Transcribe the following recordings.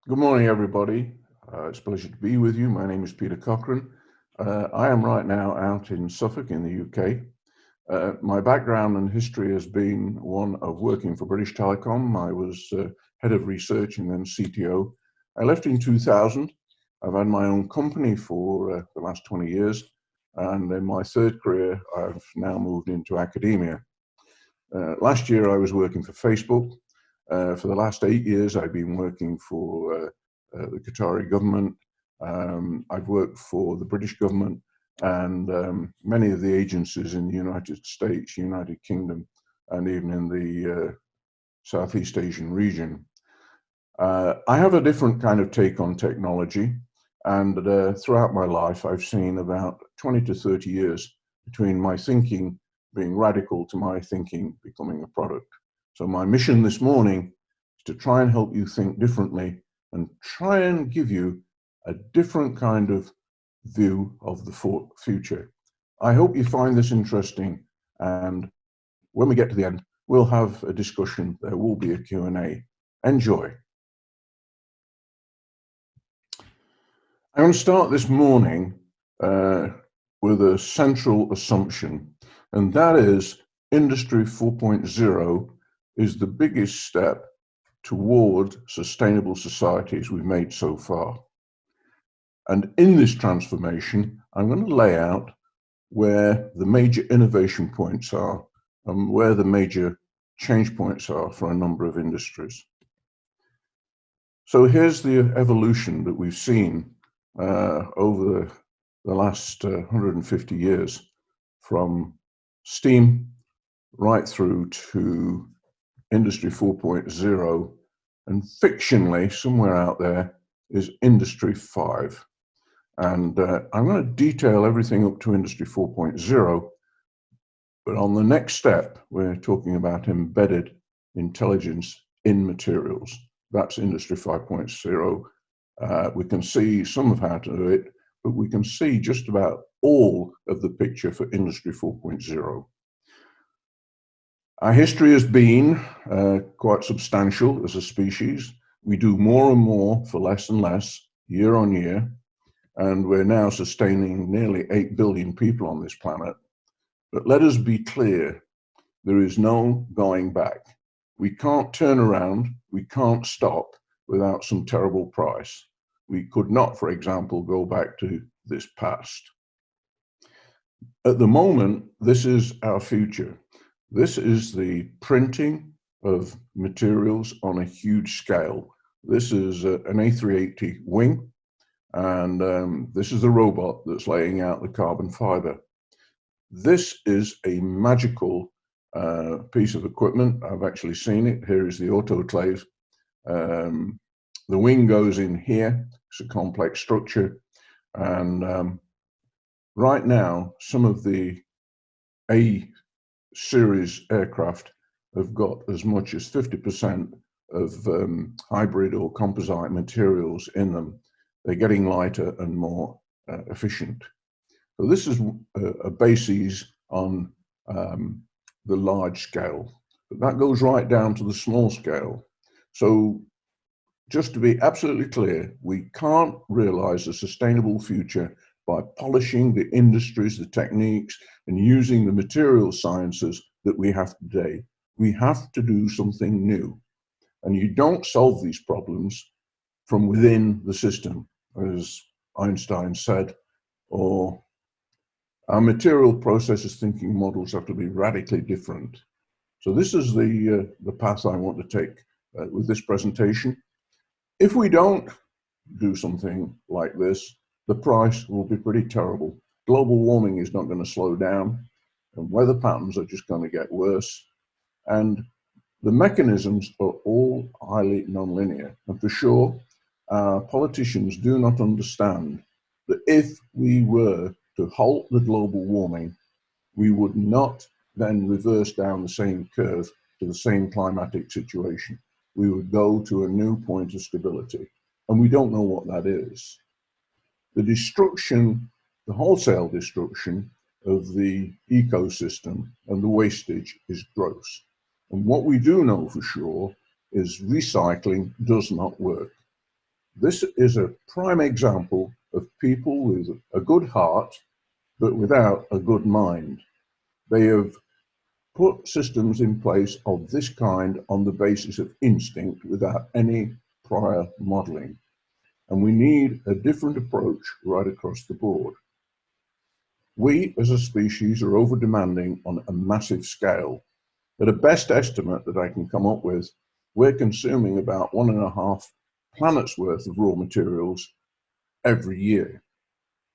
Good morning, everybody. It's a pleasure to be with you. My name is Peter Cochrane. I am right now out in Suffolk in the UK. My background and history has been one of working for British Telecom. I was head of research and then CTO. I left in 2000. I've had my own company for the last 20 years. And in my third career, I've now moved into academia. Last year, I was working for Facebook. For the last 8 years, I've been working for the Qatari government. I've worked for the British government and many of the agencies in the United States, United Kingdom, and even in the Southeast Asian region. I have a different kind of take on technology, and throughout my life, I've seen about 20 to 30 years between my thinking being radical to my thinking becoming a product. So my mission this morning is to try and help you think differently and try and give you a different kind of view of the future. I hope you find this interesting, and when we get to the end, we'll have a discussion. There will be a Q&A. Enjoy. I'm going to start this morning with a central assumption, and that is Industry 4.0 is the biggest step toward sustainable societies we've made so far. And in this transformation, I'm going to lay out where the major innovation points are and where the major change points are for a number of industries. So here's the evolution that we've seen over the last 150 years, from steam right through to Industry 4.0, and fictionally, somewhere out there, is Industry 5. And I'm going to detail everything up to Industry 4.0, but on the next step, we're talking about embedded intelligence in materials. That's Industry 5.0. We can see some of how to do it, but we can see just about all of the picture for Industry 4.0. Our history has been quite substantial as a species. We do more and more for less and less year on year, and we're now sustaining nearly 8 billion people on this planet. But let us be clear, there is no going back. We can't turn around, we can't stop without some terrible price. We could not, for example, go back to this past. At the moment, this is our future. This is the printing of materials on a huge scale. This is an A380 wing, and this is the robot that's laying out the carbon fiber. This is a magical piece of equipment. I've actually seen it. Here is the autoclave. The wing goes in here. It's a complex structure. And right now, some of the A-series aircraft have got as much as 50% of hybrid or composite materials in them. They're getting lighter and more efficient. So this is a basis on the large scale, but that goes right down to the small scale. So just to be absolutely clear, we can't realize a sustainable future by polishing the industries, the techniques, and using the material sciences that we have today. We have to do something new. And you don't solve these problems from within the system, as Einstein said, or our material processes thinking models have to be radically different. So this is the path I want to take with this presentation. If we don't do something like this, the price will be pretty terrible. Global warming is not going to slow down, and weather patterns are just going to get worse. And the mechanisms are all highly nonlinear. And for sure, our politicians do not understand that if we were to halt the global warming, we would not then reverse down the same curve to the same climatic situation. We would go to a new point of stability, and we don't know what that is. The destruction, the wholesale destruction of the ecosystem and the wastage is gross. And what we do know for sure is recycling does not work. This is a prime example of people with a good heart, but without a good mind. They have put systems in place of this kind on the basis of instinct without any prior modeling. And we need a different approach right across the board. We as a species are over-demanding on a massive scale. At a best estimate that I can come up with, we're consuming about 1.5 planets worth of raw materials every year.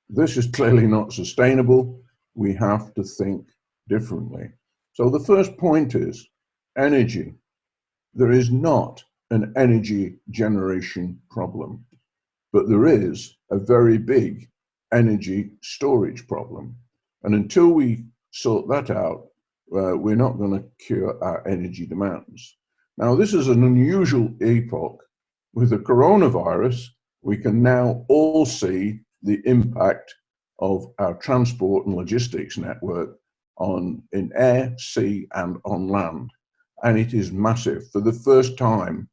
This is clearly not sustainable. We have to think differently. So the first point is energy. There is not an energy generation problem, but there is a very big energy storage problem. And until we sort that out, we're not going to cure our energy demands. Now, this is an unusual epoch. With the coronavirus, we can now all see the impact of our transport and logistics network in air, sea, and on land. And it is massive. For the first time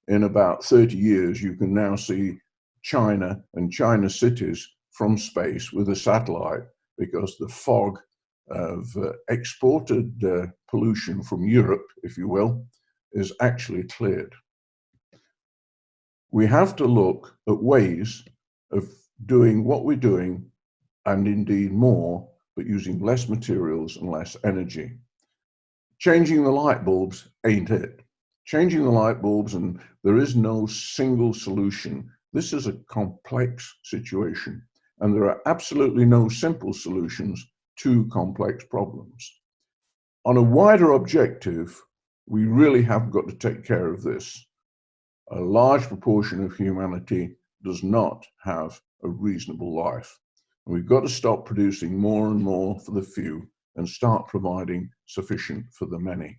in about 30 years, you can now see China and China cities from space with a satellite, because the fog of exported pollution from Europe, if you will, is actually cleared. We have to look at ways of doing what we're doing, and indeed more, but using less materials and less energy. Changing the light bulbs ain't it. Changing the light bulbs, and there is no single solution. This is a complex situation, and there are absolutely no simple solutions to complex problems. On a wider objective, we really have got to take care of this. A large proportion of humanity does not have a reasonable life. And we've got to stop producing more and more for the few and start providing sufficient for the many.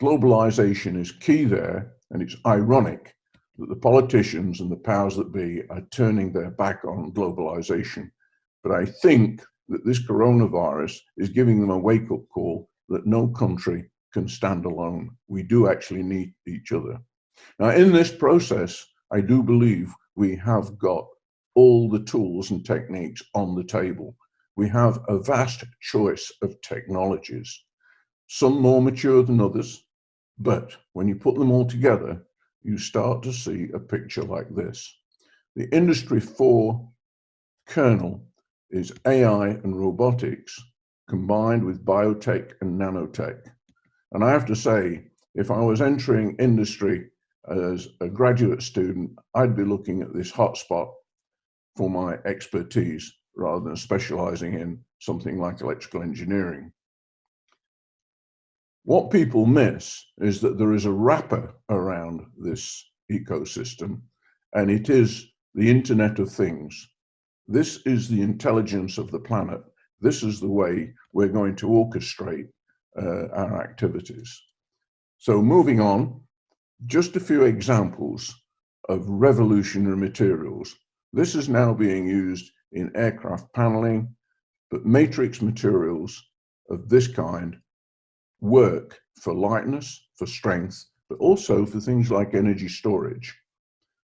Globalisation is key there, and it's ironic that the politicians and the powers that be are turning their back on globalisation. But I think that this coronavirus is giving them a wake-up call that no country can stand alone. We do actually need each other. Now, in this process, I do believe we have got all the tools and techniques on the table. We have a vast choice of technologies, some more mature than others, but when you put them all together, you start to see a picture like this. The Industry 4 kernel is AI and robotics combined with biotech and nanotech. And I have to say, if I was entering industry as a graduate student, I'd be looking at this hotspot for my expertise rather than specializing in something like electrical engineering. What people miss is that there is a wrapper around this ecosystem, and it is the Internet of Things. This is the intelligence of the planet. This is the way we're going to orchestrate our activities. So moving on, just a few examples of revolutionary materials. This is now being used in aircraft paneling, but matrix materials of this kind work for lightness, for strength, but also for things like energy storage.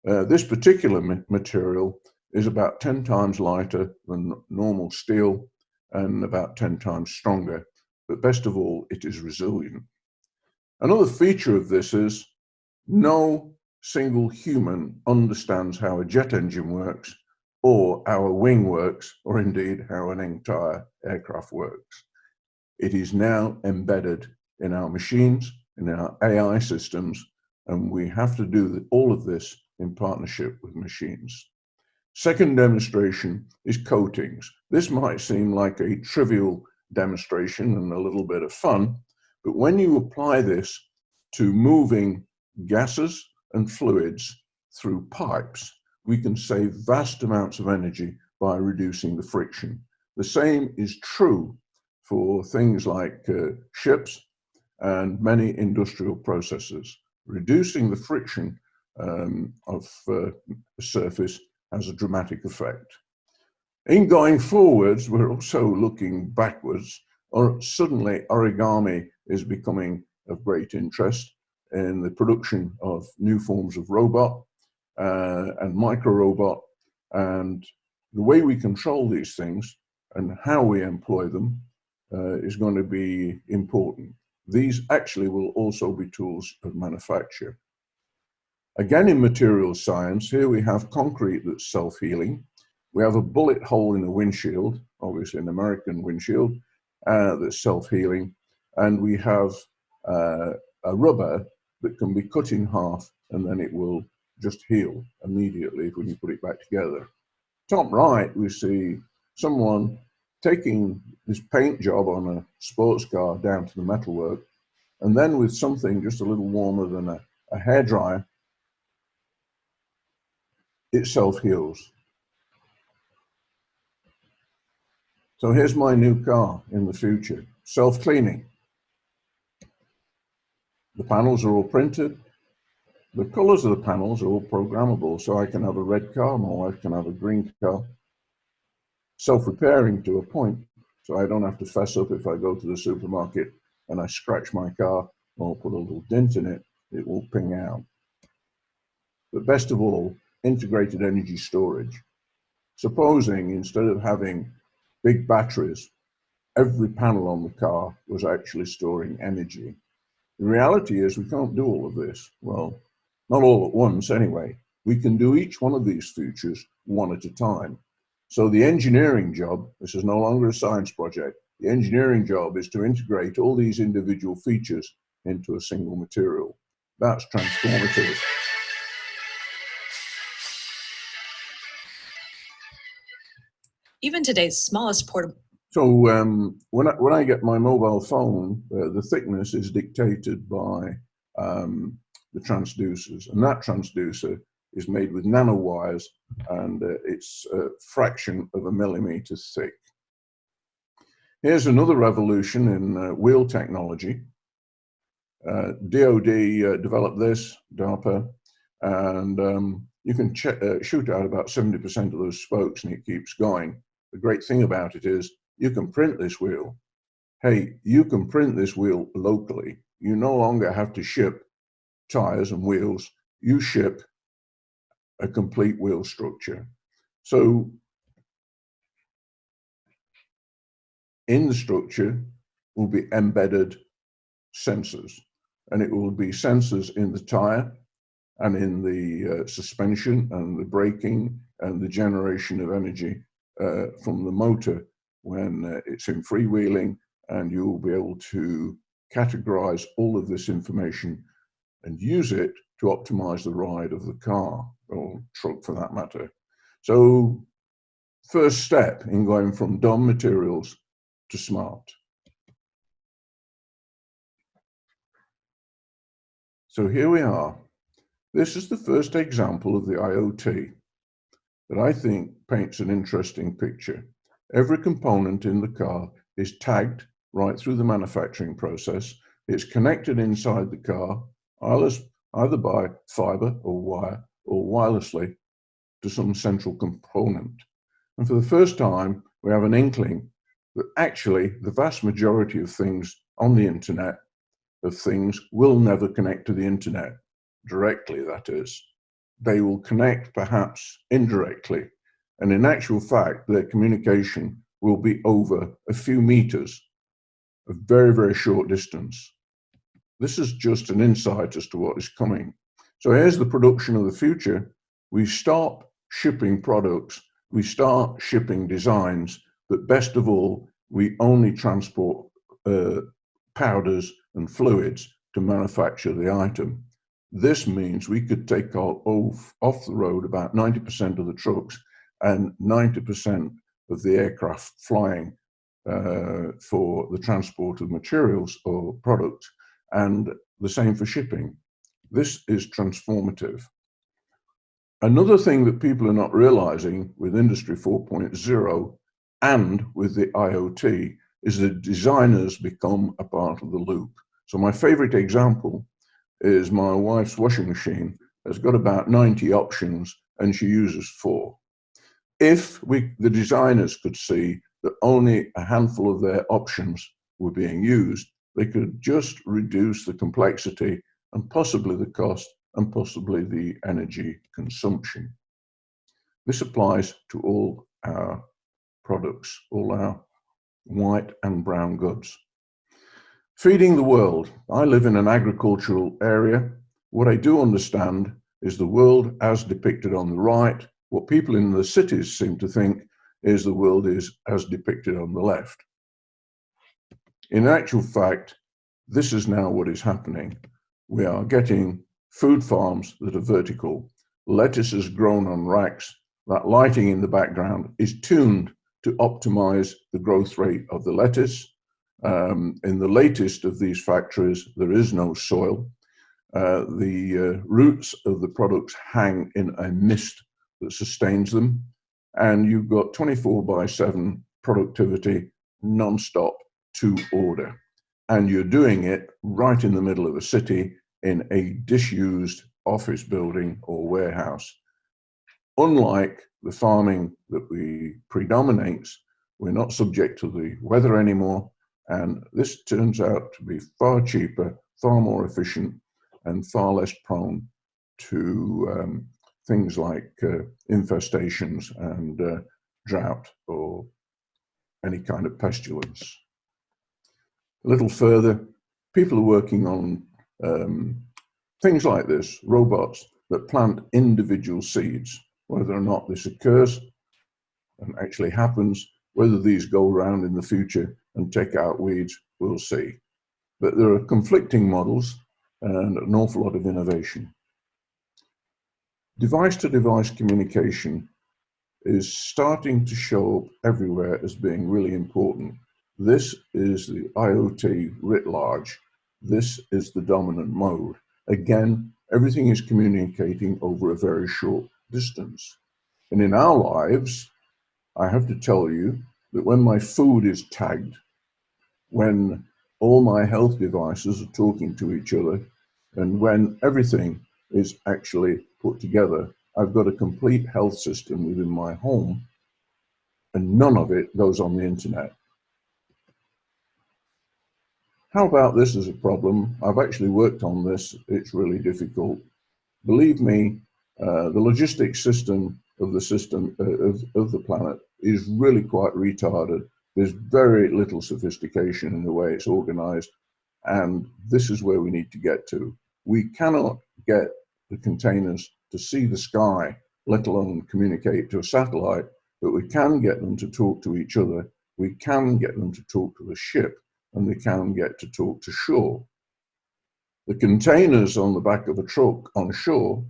This particular material is about 10 times lighter than normal steel and about 10 times stronger, but best of all, it is resilient. Another feature of this is no single human understands how a jet engine works, or how a wing works, or indeed how an entire aircraft works. It is now embedded in our machines, in our AI systems, and we have to do all of this in partnership with machines. Second demonstration is coatings. This might seem like a trivial demonstration and a little bit of fun, but when you apply this to moving gases and fluids through pipes, we can save vast amounts of energy by reducing the friction. The same is true for things like ships and many industrial processes. Reducing the friction of the surface has a dramatic effect. In going forwards, we're also looking backwards, or suddenly origami is becoming of great interest in the production of new forms of robot. and micro-robot, and the way we control these things and how we employ them is going to be important. These actually will also be tools of manufacture. Again, in materials science, here we have concrete that's self-healing. We have a bullet hole in a windshield, obviously an American windshield, that's self-healing. And we have a rubber that can be cut in half and then it will just heal immediately when you put it back together. Top right, we see someone taking this paint job on a sports car down to the metalwork, and then with something just a little warmer than a hairdryer, it self-heals. So here's my new car in the future, self-cleaning. The panels are all printed. The colors of the panels are all programmable, so I can have a red car, my wife can have a green car. Self-repairing to a point, so I don't have to fess up if I go to the supermarket and I scratch my car or put a little dent in it, it will ping out. But best of all, integrated energy storage. Supposing instead of having big batteries, every panel on the car was actually storing energy. The reality is we can't do all of this. Well, not all at once anyway. We can do each one of these features one at a time. So the engineering job, this is no longer a science project, the engineering job is to integrate all these individual features into a single material. That's transformative. Even today's smallest portable. So when I get my mobile phone, the thickness is dictated by the transducers, and that transducer is made with nanowires, and it's a fraction of a millimeter thick. Here's another revolution in wheel technology. DoD developed this, DARPA, and you can shoot out about 70% of those spokes and it keeps going. The great thing about it is you can print this wheel. Hey, you can print this wheel locally. You no longer have to ship tires and wheels. You ship a complete wheel structure. So in the structure will be embedded sensors, and it will be sensors in the tire and in the suspension and the braking and the generation of energy from the motor when it's in freewheeling, and you will be able to categorize all of this information and use it to optimize the ride of the car or truck for that matter. So first step in going from dumb materials to smart. So here we are. This is the first example of the IoT that I think paints an interesting picture. Every component in the car is tagged right through the manufacturing process. It's connected inside the car, either by fiber or wire or wirelessly to some central component. And for the first time, we have an inkling that actually the vast majority of things on the internet of things will never connect to the internet directly, that is. They will connect perhaps indirectly. And in actual fact, their communication will be over a few meters, a very, very short distance. This is just an insight as to what is coming. So here's the production of the future. We stop shipping products, we start shipping designs, but best of all, we only transport powders and fluids to manufacture the item. This means we could take off the road about 90% of the trucks and 90% of the aircraft flying for the transport of materials or products, and the same for shipping. This is transformative. Another thing that people are not realizing with Industry 4.0 and with the IoT is that designers become a part of the loop. So my favorite example is my wife's washing machine has got about 90 options and she uses 4. If the designers could see that only a handful of their options were being used, they could just reduce the complexity and possibly the cost and possibly the energy consumption. This applies to all our products, all our white and brown goods. Feeding the world. I live in an agricultural area. What I do understand is the world as depicted on the right. What people in the cities seem to think is the world is as depicted on the left. In actual fact, this is now what is happening. We are getting food farms that are vertical. Lettuce is grown on racks. That lighting in the background is tuned to optimize the growth rate of the lettuce. In the latest of these factories, there is no soil. The roots of the products hang in a mist that sustains them. And you've got 24/7 productivity, non-stop, to order. And you're doing it right in the middle of a city in a disused office building or warehouse. Unlike the farming that predominates, we're not subject to the weather anymore. And this turns out to be far cheaper, far more efficient, and far less prone to things like infestations and drought or any kind of pestilence. A little further, people are working on things like this, robots that plant individual seeds. Whether or not this occurs and actually happens, whether these go around in the future and take out weeds, we'll see. But there are conflicting models and an awful lot of innovation. Device-to-device communication is starting to show up everywhere as being really important. This is the IoT writ large. This is the dominant mode. Again, everything is communicating over a very short distance. And in our lives, I have to tell you that when my food is tagged, when all my health devices are talking to each other, and when everything is actually put together, I've got a complete health system within my home, and none of it goes on the internet. How about this as a problem? I've actually worked on this. It's really difficult. Believe me, the logistics system of the planet is really quite retarded. There's very little sophistication in the way it's organized, and this is where we need to get to. We cannot get the containers to see the sky, let alone communicate to a satellite, but we can get them to talk to each other. We can get them to talk to the ship, and they can get to talk to shore. The containers on the back of a truck on shore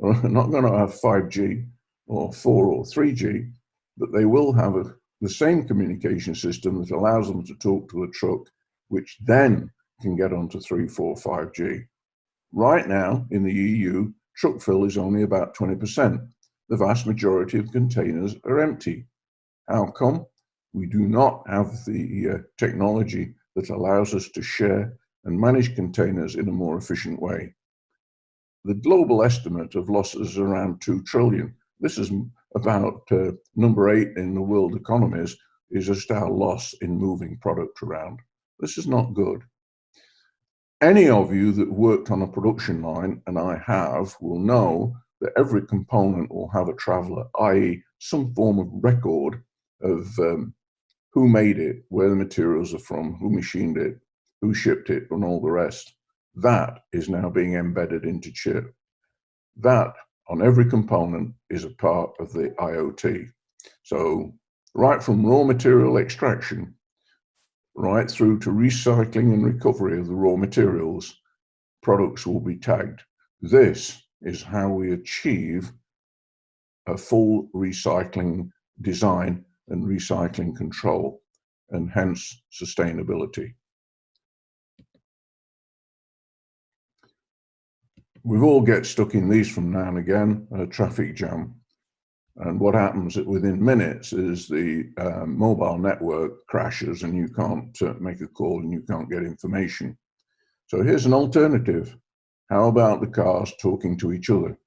are not going to have 5G or 4 or 3G, but they will have the same communication system that allows them to talk to the truck, which then can get onto 3, 4, 5G. Right now in the EU, truck fill is only about 20%. The vast majority of containers are empty. How come? We do not have the technology that allows us to share and manage containers in a more efficient way. The global estimate of losses is around 2 trillion. This is about number 8 in the world economies, is just our loss in moving product around. This is not good. Any of you that worked on a production line, and I have, will know that every component will have a traveler, i.e. some form of record of who made it, where the materials are from, who machined it, who shipped it, and all the rest. That is now being embedded into chip. That, on every component, is a part of the IoT. So right from raw material extraction, right through to recycling and recovery of the raw materials, products will be tagged. This is how we achieve a full recycling design and recycling control, and hence sustainability. We all get stuck in these from now and again, a traffic jam. And what happens within minutes is the mobile network crashes and you can't make a call and you can't get information. So here's an alternative. How about the cars talking to each other?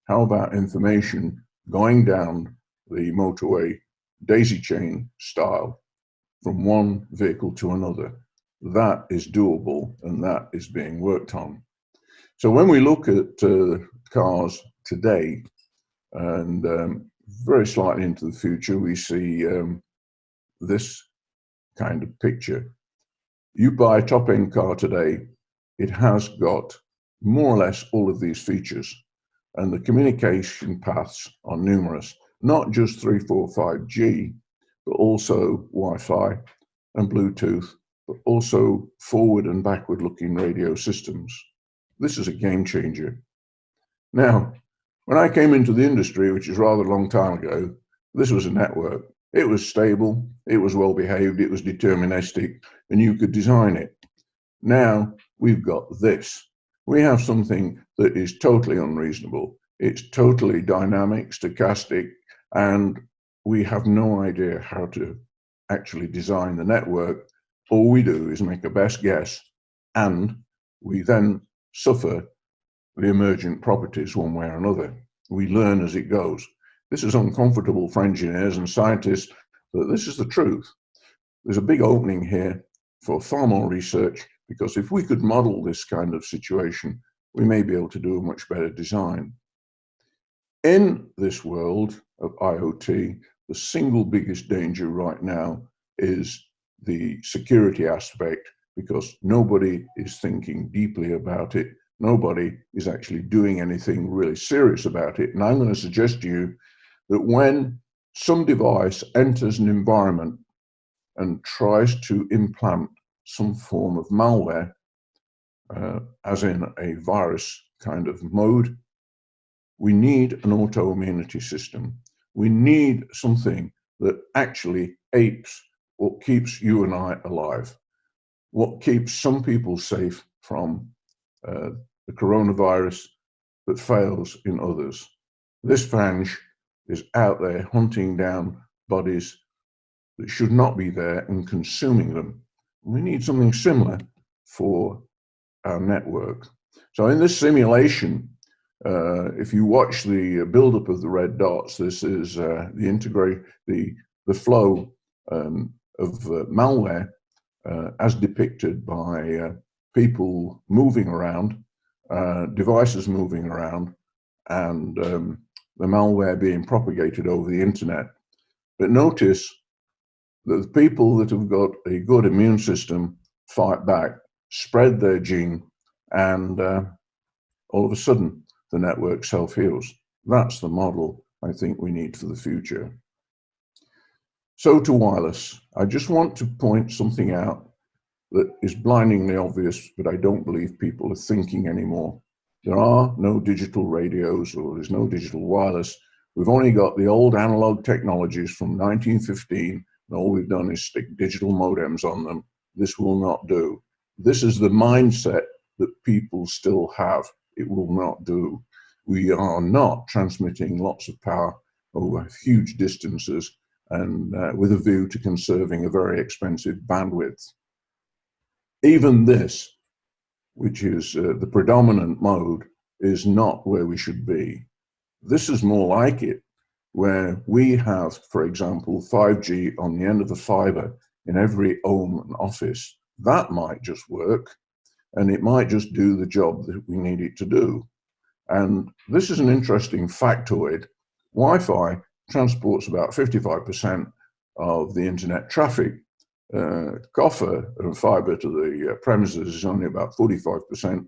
How about information going down the motorway daisy chain style from one vehicle to another? That is doable and that is being worked on. So when we look at cars today, and very slightly into the future, we see this kind of picture. You buy a top-end car today, it has got more or less all of these features, and the communication paths are numerous, not just 3, 4, 5G, but also Wi-Fi and Bluetooth, but also forward and backward looking radio systems. This is a game changer. Now, when I came into the industry, which is rather a long time ago, this was a network. It was stable, it was well behaved, it was deterministic, and you could design it. Now we've got this. We have something that is totally unreasonable. It's totally dynamic, stochastic, and we have no idea how to actually design the network. All we do is make a best guess, and we then suffer the emergent properties one way or another. We learn as it goes. This is uncomfortable for engineers and scientists, but this is the truth. There's a big opening here for far more research, because if we could model this kind of situation, we may be able to do a much better design. In this world of IoT, the single biggest danger right now is the security aspect, because nobody is thinking deeply about it. Nobody is actually doing anything really serious about it. And I'm going to suggest to you that when some device enters an environment and tries to implant some form of malware, as in a virus kind of mode, we need an autoimmunity system. We need something that actually apes what keeps you and I alive, what keeps some people safe from the coronavirus, but fails in others. This fange is out there hunting down bodies that should not be there and consuming them. We need something similar for our network. So in this simulation, if you watch the buildup of the red dots, this is the flow of malware as depicted by people moving around, devices moving around, and the malware being propagated over the internet. But notice that the people that have got a good immune system fight back, spread their gene, and all of a sudden the network self-heals. That's the model I think we need for the future. So to wireless, I just want to point something out that is blindingly obvious, but I don't believe people are thinking anymore. There are no digital radios, or there's no digital wireless. We've only got the old analog technologies from 1915, and all we've done is stick digital modems on them. This will not do. This is the mindset that people still have. It will not do. We are not transmitting lots of power over huge distances and with a view to conserving a very expensive bandwidth. Even this, which is the predominant mode, is not where we should be. This is more like it, where we have, for example, 5G on the end of the fiber in every home and office. That might just work, and it might just do the job that we need it to do. And this is an interesting factoid. Wi-Fi transports about 55% of the internet traffic. Copper and fiber to the premises is only about 45%.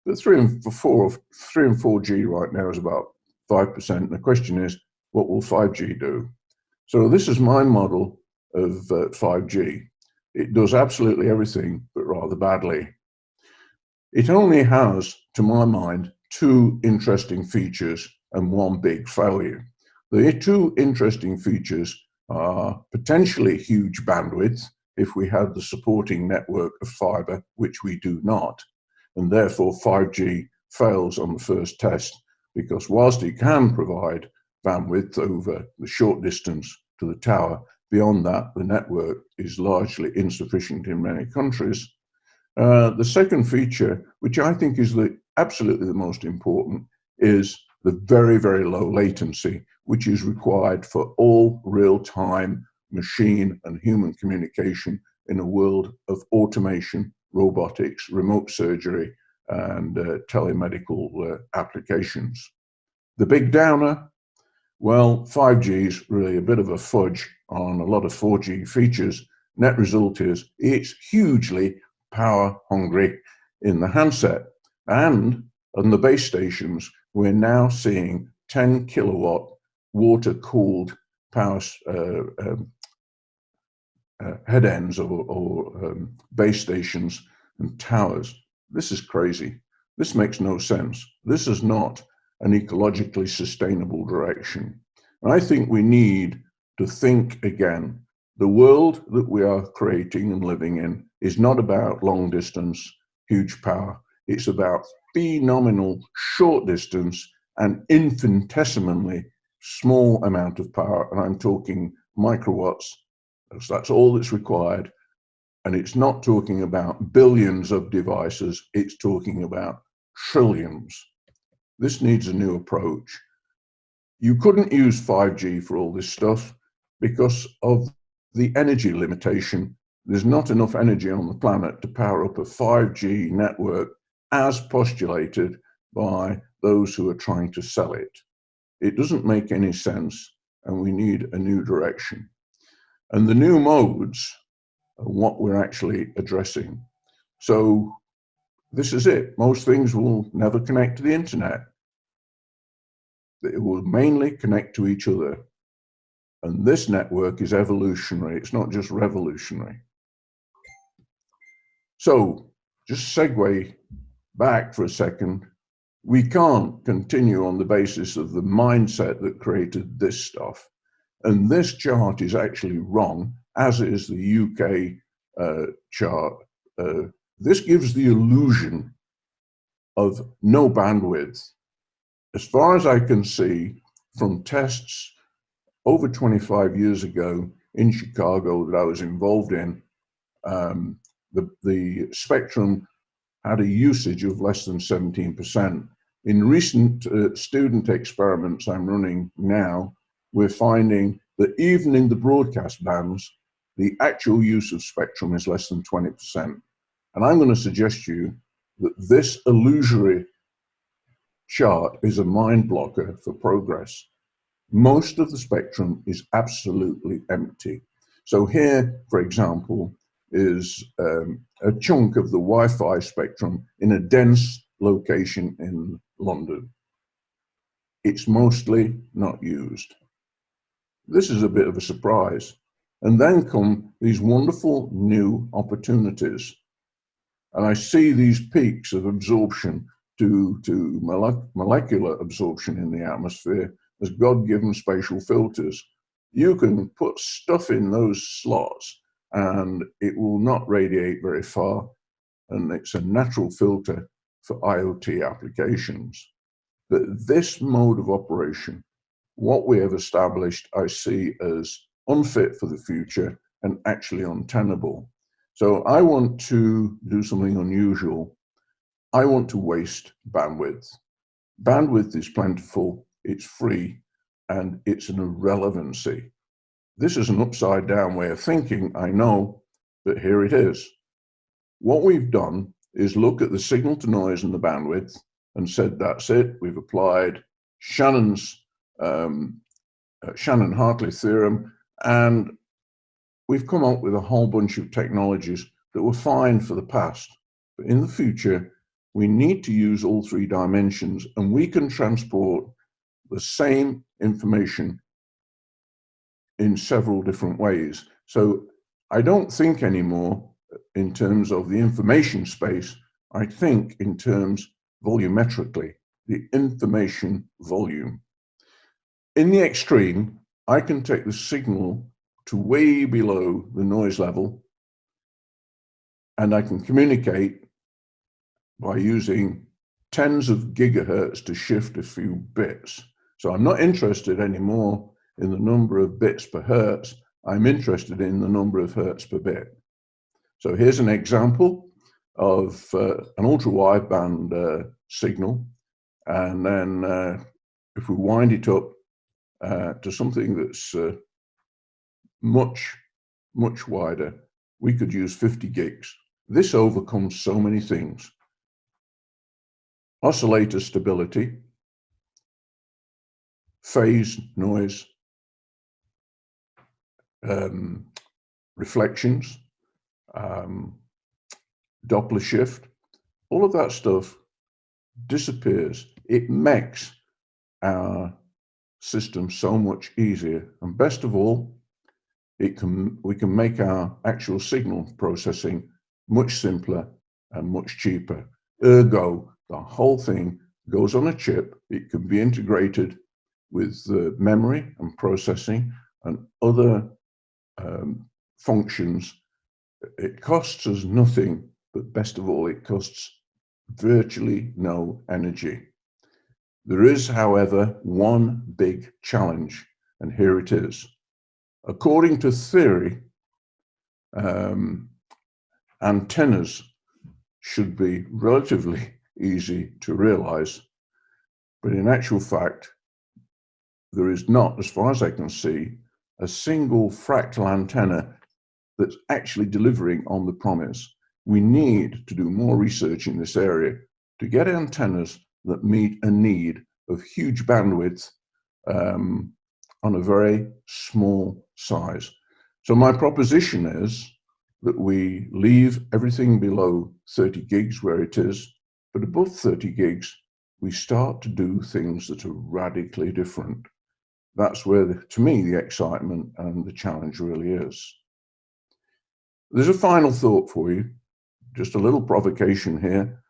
But 3 and 4G right now is about 5%. And the question is, what will 5G do? So this is my model of 5G. It does absolutely everything, but rather badly. It only has, to my mind, 2 interesting features and 1 big failure. The 2 interesting features are potentially huge bandwidth if we had the supporting network of fiber, which we do not. And therefore 5G fails on the first test, because whilst it can provide bandwidth over the short distance to the tower, beyond that, the network is largely insufficient in many countries. The second feature, which I think is absolutely the most important, is the very, very low latency, which is required for all real-time machine and human communication in a world of automation, robotics, remote surgery, and telemedical applications. The big downer, well, 5G is really a bit of a fudge on a lot of 4G features. Net result is it's hugely power hungry in the handset. And on the base stations, we're now seeing 10 kilowatt water-cooled power head ends or base stations and towers. This is crazy. This makes no sense. This is not an ecologically sustainable direction. And I think we need to think again. The world that we are creating and living in is not about long distance, huge power. It's about phenomenal short distance and infinitesimally small amount of power. And I'm talking microwatts. So that's all that's required. And it's not talking about billions of devices. It's talking about trillions. This needs a new approach. You couldn't use 5G for all this stuff because of the energy limitation. There's not enough energy on the planet to power up a 5G network as postulated by those who are trying to sell it. It doesn't make any sense, and we need a new direction. And the new modes are what we're actually addressing. So this is it. Most things will never connect to the internet. It will mainly connect to each other. And this network is evolutionary. It's not just revolutionary. So just segue back for a second. We can't continue on the basis of the mindset that created this stuff. And this chart is actually wrong, as is the UK chart. This gives the illusion of no bandwidth. As far as I can see from tests over 25 years ago in Chicago that I was involved in, the spectrum had a usage of less than 17%. In recent student experiments I'm running now, we're finding that even in the broadcast bands, the actual use of spectrum is less than 20%. And I'm going to suggest to you that this illusory chart is a mind blocker for progress. Most of the spectrum is absolutely empty. So here, for example, is a chunk of the Wi-Fi spectrum in a dense location in London. It's mostly not used. This is a bit of a surprise. And then come these wonderful new opportunities. And I see these peaks of absorption to molecular absorption in the atmosphere as God-given spatial filters. You can put stuff in those slots and it will not radiate very far. And it's a natural filter for IoT applications. But this mode of operation, what we have established, I see as unfit for the future and actually untenable. So I want to do something unusual. I want to waste bandwidth. Bandwidth is plentiful, it's free, and it's an irrelevancy. This is an upside down way of thinking, I know, but here it is. What we've done is look at the signal to noise and the bandwidth and said, that's it. We've applied Shannon's Shannon-Hartley theorem, and we've come up with a whole bunch of technologies that were fine for the past. But in the future, we need to use all three dimensions, and we can transport the same information in several different ways. So I don't think anymore in terms of the information space. I think in terms volumetrically, the information volume. In the extreme, I can take the signal to way below the noise level, and I can communicate by using tens of gigahertz to shift a few bits. So I'm not interested anymore in the number of bits per hertz. I'm interested in the number of hertz per bit. So here's an example of an ultra-wideband signal. And then if we wind it up to something that's much wider, we could use 50 gigs. This overcomes so many things. oscillator stability, phase noise, reflections, Doppler shift, all of that stuff disappears. It makes our system so much easier. And best of all, we can make our actual signal processing much simpler and much cheaper. Ergo, the whole thing goes on a chip. It can be integrated with memory and processing and other functions. It costs us nothing, but best of all, it costs virtually no energy. There is, however, one big challenge, and here it is. According to theory, antennas should be relatively easy to realize, but in actual fact, there is not, as far as I can see, a single fractal antenna that's actually delivering on the promise. We need to do more research in this area to get antennas that meet a need of huge bandwidth on a very small size. So my proposition is that we leave everything below 30 gigs where it is, but above 30 gigs, we start to do things that are radically different. That's where, to me, the excitement and the challenge really is. There's a final thought for you, just a little provocation here.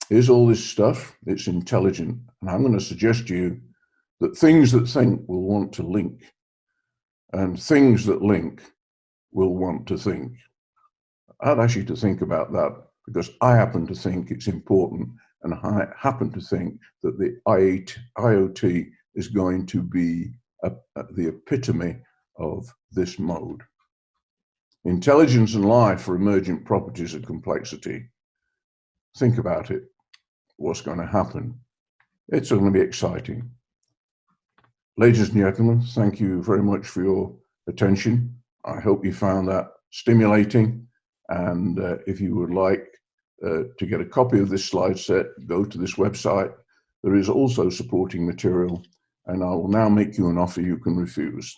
Is all this stuff, it's intelligent, and I'm going to suggest to you that things that think will want to link, and things that link will want to think. I'd ask you to think about that, because I happen to think it's important, and I happen to think that the IoT is going to be the epitome of this mode. Intelligence and life are emergent properties of complexity. Think about it. What's going to happen? It's going to be exciting. Ladies and gentlemen, thank you very much for your attention. I hope you found that stimulating. And if you would like to get a copy of this slide set, go to this website. There is also supporting material, and I will now make you an offer you can refuse.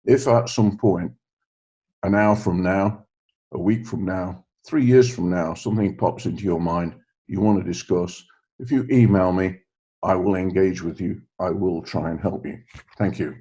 If at some point, an hour from now, a week from now, 3 years from now, something pops into your mind you want to discuss, if you email me, I will engage with you. I will try and help you. Thank you.